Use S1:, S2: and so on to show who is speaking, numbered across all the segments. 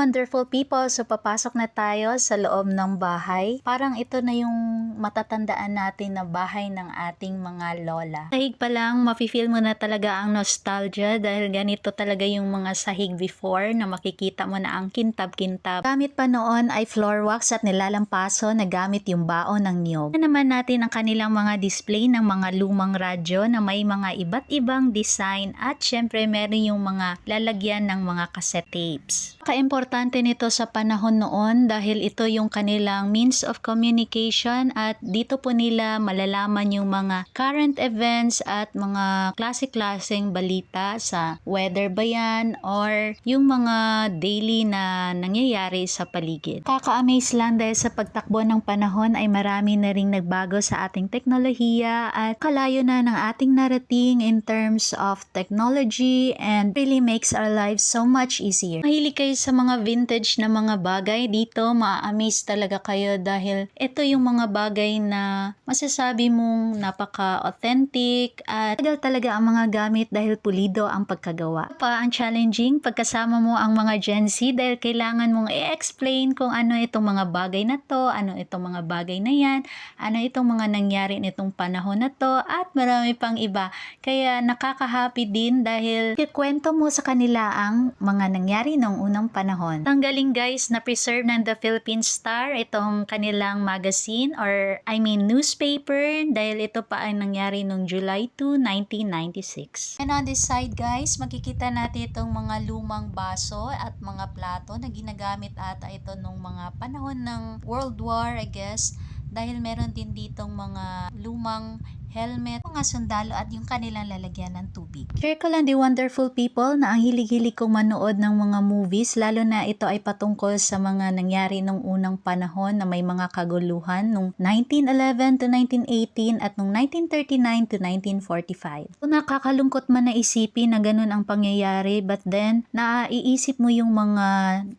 S1: wonderful people! So papasok na tayo sa loob ng bahay. Parang ito na yung matatandaan natin na bahay ng ating mga lola. Sahig pa lang, mafe-feel mo na talaga ang nostalgia dahil ganito talaga yung mga sahig before na makikita mo na ang kintab-kintab. Gamit pa noon ay floor wax at nilalampaso na gamit yung baon ng niyog. Na naman natin ang kanilang mga display ng mga lumang radyo na may mga iba't ibang design at syempre meron yung mga lalagyan ng mga cassette tapes. Importante nito sa panahon noon dahil ito yung kanilang means of communication at dito po nila malalaman yung mga current events at mga klase-klaseng balita sa weather ba yan or yung mga daily na nangyayari sa paligid. Kaka-amaze lang dahil sa pagtakbo ng panahon ay marami na ring nagbago sa ating teknolohiya at kalayo na ng ating narating in terms of technology and really makes our lives so much easier. Mahilig kayo sa mga vintage na mga bagay dito, ma-amaze talaga kayo dahil ito yung mga bagay na masasabi mong napaka-authentic at tagal talaga ang mga gamit dahil pulido ang pagkagawa. Ang challenging pagkasama mo ang mga Gen Z dahil kailangan mong i-explain kung ano itong mga bagay na to, ano itong mga bagay na yan, ano itong mga nangyari nitong panahon na to at marami pang iba. Kaya nakaka-happy din dahil ikwento mo sa kanila ang mga nangyari noong unang panahon. Ang galing guys na preserve ng The Philippine Star itong kanilang magazine or newspaper dahil ito pa ay nangyari noong July 2, 1996. And on this side guys, makikita natin itong mga lumang baso at mga plato na ginagamit ata ito nung mga panahon ng World War I guess dahil meron din ditong mga lumang helmet, mga sundalo at yung kanilang lalagyan ng tubig. Share ko lang the wonderful people na ang hilig-hilig kong manood ng mga movies lalo na ito ay patungkol sa mga nangyari nung unang panahon na may mga kaguluhan nung 1911 to 1918 at nung 1939 to 1945. So, nakakalungkot man na isipin na ganun ang pangyayari but then naiisip mo yung mga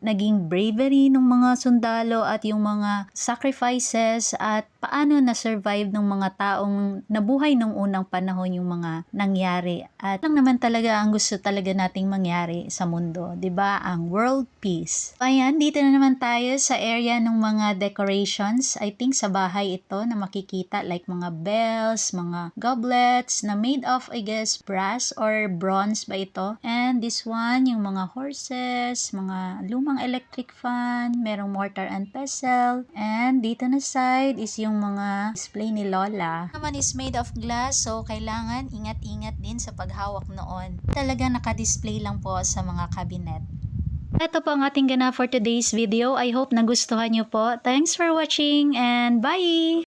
S1: naging bravery ng mga sundalo at yung mga sacrifices at paano na-survive ng mga taong nabuhay nung unang panahon yung mga nangyari. At lang naman talaga ang gusto talaga nating mangyari sa mundo, 'di ba? Ang world peace. Ayan, dito na naman tayo sa area ng mga decorations. I think sa bahay ito na makikita like mga bells, mga goblets na made of I guess brass or bronze ba ito. And this one, yung mga horses, mga lumang electric fan, merong mortar and pestle. And dito na side is yung mga display ni Lola. Naman is made of glass so kailangan ingat-ingat din sa paghawak noon. Talaga naka-display lang po sa mga cabinet. Ito po ang ating ganap for today's video. I hope nagustuhan nyo po. Thanks for watching and bye!